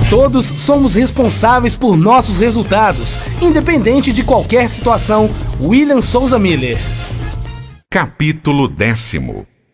Todos somos responsáveis por nossos resultados, independente de qualquer situação. William Souza Miller. Capítulo 10.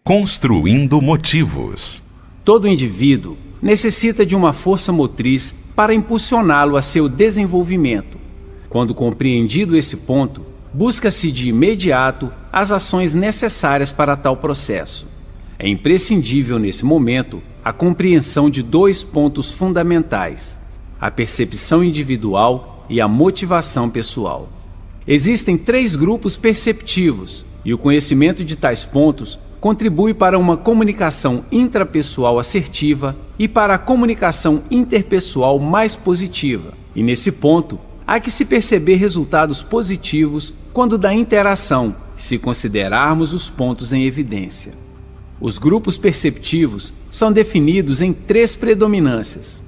Construindo motivos. Todo indivíduo necessita de uma força motriz para impulsioná-lo a seu desenvolvimento. Quando compreendido esse ponto, busca-se de imediato as ações necessárias para tal processo. É imprescindível nesse momento a compreensão de dois pontos fundamentais: a percepção individual e a motivação pessoal. Existem 3 grupos perceptivos e o conhecimento de tais pontos contribui para uma comunicação intrapessoal assertiva e para a comunicação interpessoal mais positiva. E nesse ponto, há que se perceber resultados positivos quando da interação, se considerarmos os pontos em evidência. Os grupos perceptivos são definidos em 3 predominâncias.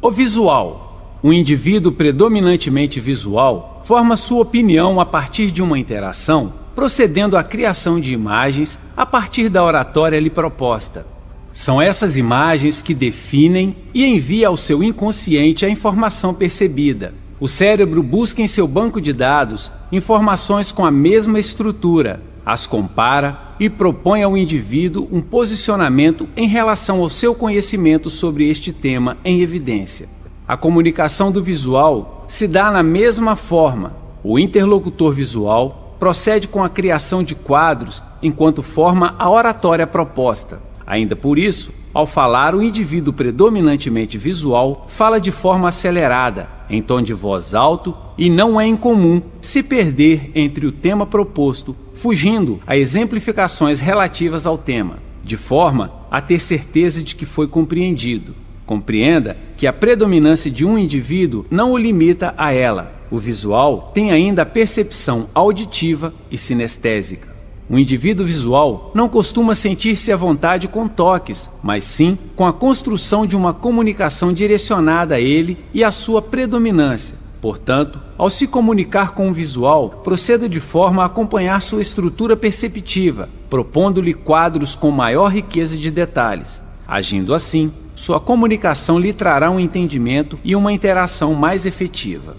O visual. Um indivíduo predominantemente visual forma sua opinião a partir de uma interação, procedendo à criação de imagens a partir da oratória lhe proposta. São essas imagens que definem e enviam ao seu inconsciente a informação percebida. O cérebro busca em seu banco de dados informações com a mesma estrutura, as compara e propõe ao indivíduo um posicionamento em relação ao seu conhecimento sobre este tema em evidência. A comunicação do visual se dá na mesma forma. O interlocutor visual procede com a criação de quadros enquanto forma a oratória proposta. Ainda por isso, ao falar, o indivíduo predominantemente visual fala de forma acelerada, em tom de voz alto, e não é incomum se perder entre o tema proposto, fugindo a exemplificações relativas ao tema, de forma a ter certeza de que foi compreendido. Compreenda que a predominância de um indivíduo não o limita a ela. O visual tem ainda a percepção auditiva e sinestésica. O indivíduo visual não costuma sentir-se à vontade com toques, mas sim com a construção de uma comunicação direcionada a ele e à sua predominância. Portanto, ao se comunicar com o visual, proceda de forma a acompanhar sua estrutura perceptiva, propondo-lhe quadros com maior riqueza de detalhes. Agindo assim, sua comunicação lhe trará um entendimento e uma interação mais efetiva.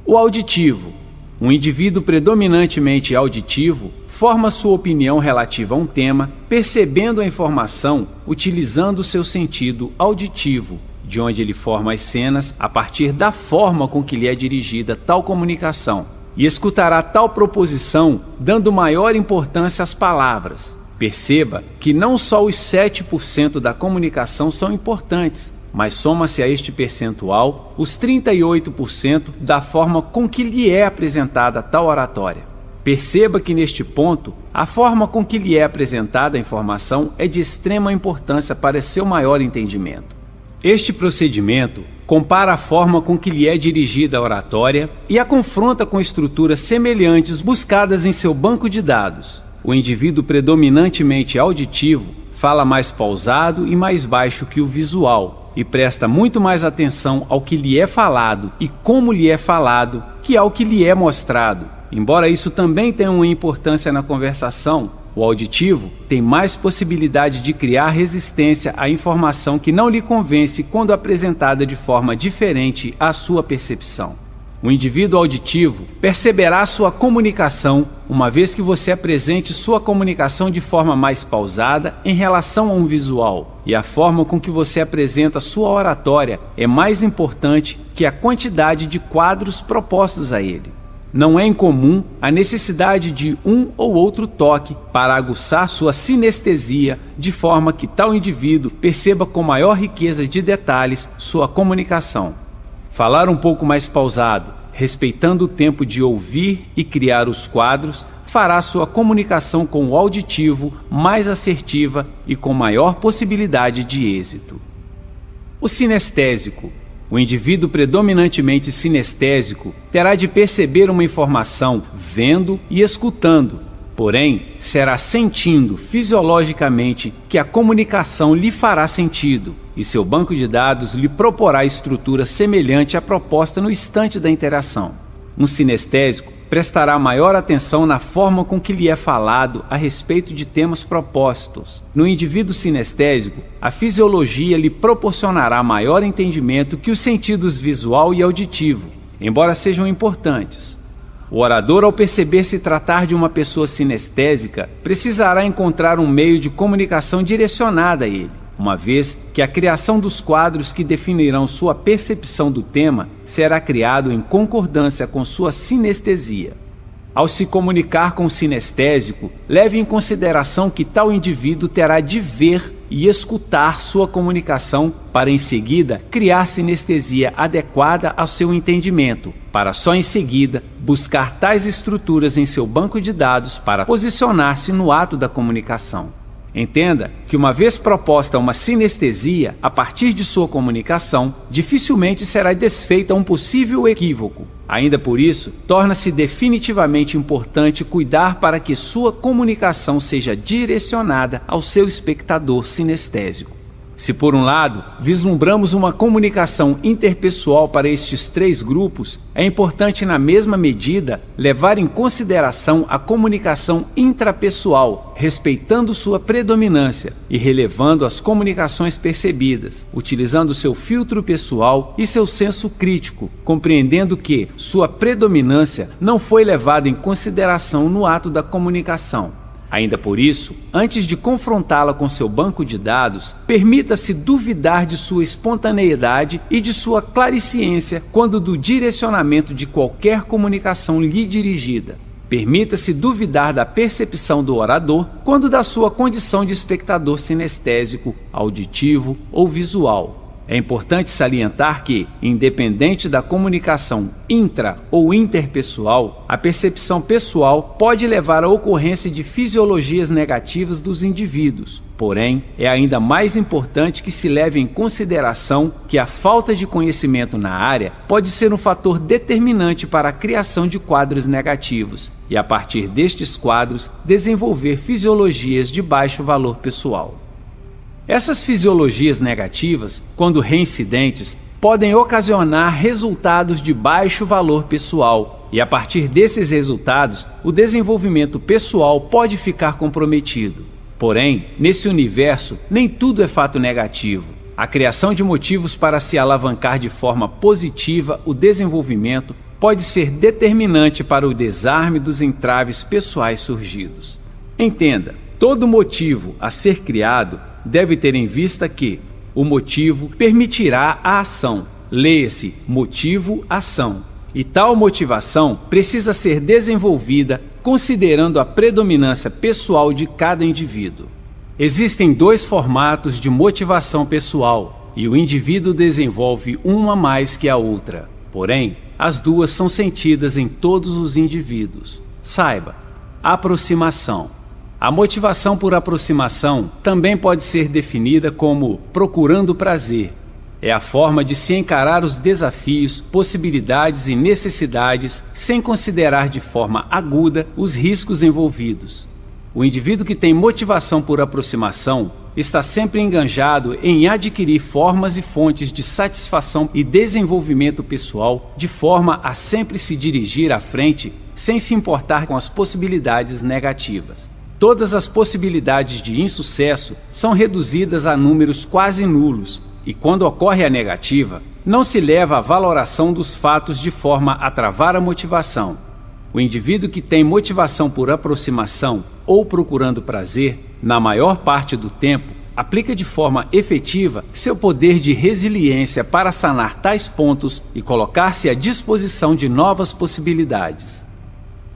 O auditivo. Um indivíduo predominantemente auditivo forma sua opinião relativa a um tema, percebendo a informação utilizando seu sentido auditivo, de onde ele forma as cenas a partir da forma com que lhe é dirigida tal comunicação, e escutará tal proposição dando maior importância às palavras. Perceba que não só os 7% da comunicação são importantes, mas soma-se a este percentual os 38% da forma com que lhe é apresentada tal oratória. Perceba que neste ponto, a forma com que lhe é apresentada a informação é de extrema importância para seu maior entendimento. Este procedimento compara a forma com que lhe é dirigida a oratória e a confronta com estruturas semelhantes buscadas em seu banco de dados. O indivíduo predominantemente auditivo fala mais pausado e mais baixo que o visual e presta muito mais atenção ao que lhe é falado e como lhe é falado que ao que lhe é mostrado. Embora isso também tenha uma importância na conversação, o auditivo tem mais possibilidade de criar resistência à informação que não lhe convence quando apresentada de forma diferente à sua percepção. O indivíduo auditivo perceberá sua comunicação uma vez que você apresente sua comunicação de forma mais pausada em relação a um visual, e a forma com que você apresenta sua oratória é mais importante que a quantidade de quadros propostos a ele. Não é incomum a necessidade de um ou outro toque para aguçar sua sinestesia, de forma que tal indivíduo perceba com maior riqueza de detalhes sua comunicação. Falar um pouco mais pausado, respeitando o tempo de ouvir e criar os quadros, fará sua comunicação com o auditivo mais assertiva e com maior possibilidade de êxito. O sinestésico. O indivíduo predominantemente sinestésico terá de perceber uma informação vendo e escutando, porém, será sentindo fisiologicamente que a comunicação lhe fará sentido, e seu banco de dados lhe proporá estrutura semelhante à proposta no instante da interação. Um sinestésico prestará maior atenção na forma com que lhe é falado a respeito de temas propostos. No indivíduo sinestésico, a fisiologia lhe proporcionará maior entendimento que os sentidos visual e auditivo, embora sejam importantes. O orador, ao perceber se tratar de uma pessoa sinestésica, precisará encontrar um meio de comunicação direcionada a ele, uma vez que a criação dos quadros que definirão sua percepção do tema será criado em concordância com sua sinestesia. Ao se comunicar com o sinestésico, leve em consideração que tal indivíduo terá de ver e escutar sua comunicação para, em seguida, criar sinestesia adequada ao seu entendimento, para só em seguida buscar tais estruturas em seu banco de dados para posicionar-se no ato da comunicação. Entenda que, uma vez proposta uma sinestesia a partir de sua comunicação, dificilmente será desfeita um possível equívoco. Ainda por isso, torna-se definitivamente importante cuidar para que sua comunicação seja direcionada ao seu espectador sinestésico. Se, por um lado, vislumbramos uma comunicação interpessoal para estes três grupos, é importante, na mesma medida, levar em consideração a comunicação intrapessoal, respeitando sua predominância e relevando as comunicações percebidas, utilizando seu filtro pessoal e seu senso crítico, compreendendo que sua predominância não foi levada em consideração no ato da comunicação. Ainda por isso, antes de confrontá-la com seu banco de dados, permita-se duvidar de sua espontaneidade e de sua clariciência quando do direcionamento de qualquer comunicação lhe dirigida. Permita-se duvidar da percepção do orador quando da sua condição de espectador sinestésico, auditivo ou visual. É importante salientar que, independente da comunicação intra- ou interpessoal, a percepção pessoal pode levar à ocorrência de fisiologias negativas dos indivíduos. Porém, é ainda mais importante que se leve em consideração que a falta de conhecimento na área pode ser um fator determinante para a criação de quadros negativos e, a partir destes quadros, desenvolver fisiologias de baixo valor pessoal. Essas fisiologias negativas, quando reincidentes, podem ocasionar resultados de baixo valor pessoal e, a partir desses resultados, o desenvolvimento pessoal pode ficar comprometido. Porém, nesse universo, nem tudo é fato negativo. A criação de motivos para se alavancar de forma positiva o desenvolvimento pode ser determinante para o desarme dos entraves pessoais surgidos. Entenda, todo motivo a ser criado deve ter em vista que o motivo permitirá a ação, leia-se motivo-ação, e tal motivação precisa ser desenvolvida considerando a predominância pessoal de cada indivíduo. Existem dois formatos de motivação pessoal e o indivíduo desenvolve uma mais que a outra. Porém, as duas são sentidas em todos os indivíduos. Saiba, aproximação. A motivação por aproximação também pode ser definida como procurando prazer. É a forma de se encarar os desafios, possibilidades e necessidades sem considerar de forma aguda os riscos envolvidos. O indivíduo que tem motivação por aproximação está sempre enganjado em adquirir formas e fontes de satisfação e desenvolvimento pessoal de forma a sempre se dirigir à frente sem se importar com as possibilidades negativas. Todas as possibilidades de insucesso são reduzidas a números quase nulos e, quando ocorre a negativa, não se leva à valoração dos fatos de forma a travar a motivação. O indivíduo que tem motivação por aproximação ou procurando prazer, na maior parte do tempo, aplica de forma efetiva seu poder de resiliência para sanar tais pontos e colocar-se à disposição de novas possibilidades.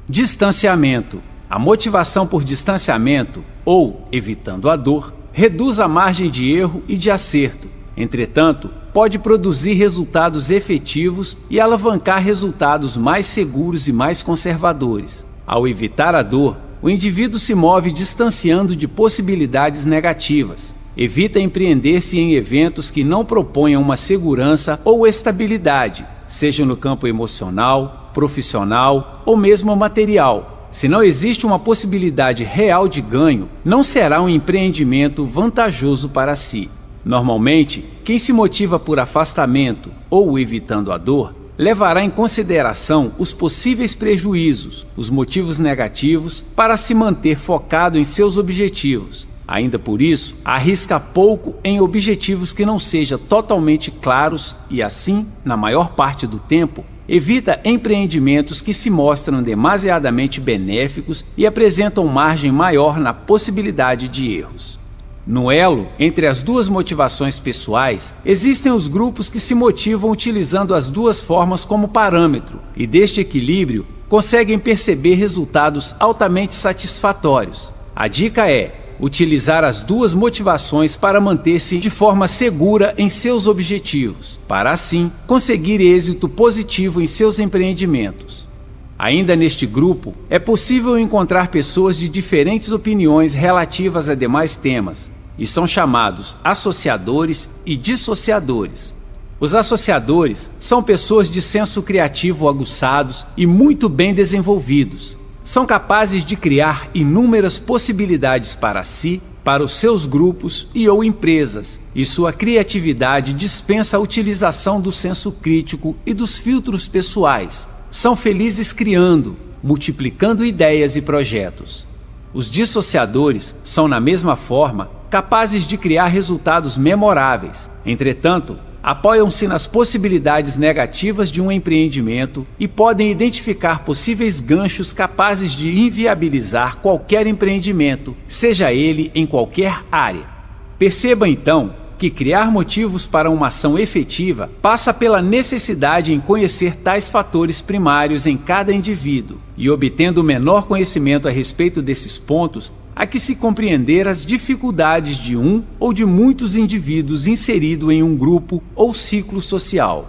Distanciamento. A motivação por distanciamento, ou evitando a dor, reduz a margem de erro e de acerto. Entretanto, pode produzir resultados efetivos e alavancar resultados mais seguros e mais conservadores. Ao evitar a dor, o indivíduo se move distanciando de possibilidades negativas. Evita empreender-se em eventos que não proponham uma segurança ou estabilidade, seja no campo emocional, profissional ou mesmo material. Se não existe uma possibilidade real de ganho, não será um empreendimento vantajoso para si. Normalmente, quem se motiva por afastamento ou evitando a dor, levará em consideração os possíveis prejuízos, os motivos negativos, para se manter focado em seus objetivos. Ainda por isso, arrisca pouco em objetivos que não sejam totalmente claros e, assim, na maior parte do tempo, evita empreendimentos que se mostram demasiadamente benéficos e apresentam margem maior na possibilidade de erros. No elo entre as duas motivações pessoais, existem os grupos que se motivam utilizando as duas formas como parâmetro e, deste equilíbrio, conseguem perceber resultados altamente satisfatórios. A dica é utilizar as duas motivações para manter-se de forma segura em seus objetivos, para assim conseguir êxito positivo em seus empreendimentos. Ainda neste grupo, é possível encontrar pessoas de diferentes opiniões relativas a demais temas, e são chamados associadores e dissociadores. Os associadores são pessoas de senso criativo aguçados e muito bem desenvolvidos. São capazes de criar inúmeras possibilidades para si, para os seus grupos e ou empresas, e sua criatividade dispensa a utilização do senso crítico e dos filtros pessoais. São felizes criando, multiplicando ideias e projetos. Os dissociadores são, na mesma forma, capazes de criar resultados memoráveis. Entretanto, apoiam-se nas possibilidades negativas de um empreendimento e podem identificar possíveis ganchos capazes de inviabilizar qualquer empreendimento, seja ele em qualquer área. Perceba então que criar motivos para uma ação efetiva passa pela necessidade em conhecer tais fatores primários em cada indivíduo e, obtendo o menor conhecimento a respeito desses pontos, há que se compreender as dificuldades de um ou de muitos indivíduos inseridos em um grupo ou ciclo social.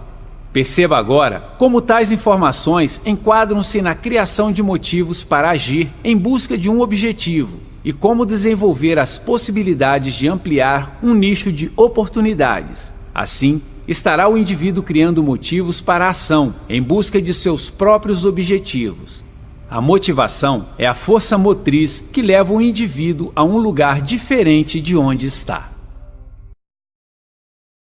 Perceba agora como tais informações enquadram-se na criação de motivos para agir em busca de um objetivo e como desenvolver as possibilidades de ampliar um nicho de oportunidades. Assim, estará o indivíduo criando motivos para a ação em busca de seus próprios objetivos. A motivação é a força motriz que leva o indivíduo a um lugar diferente de onde está.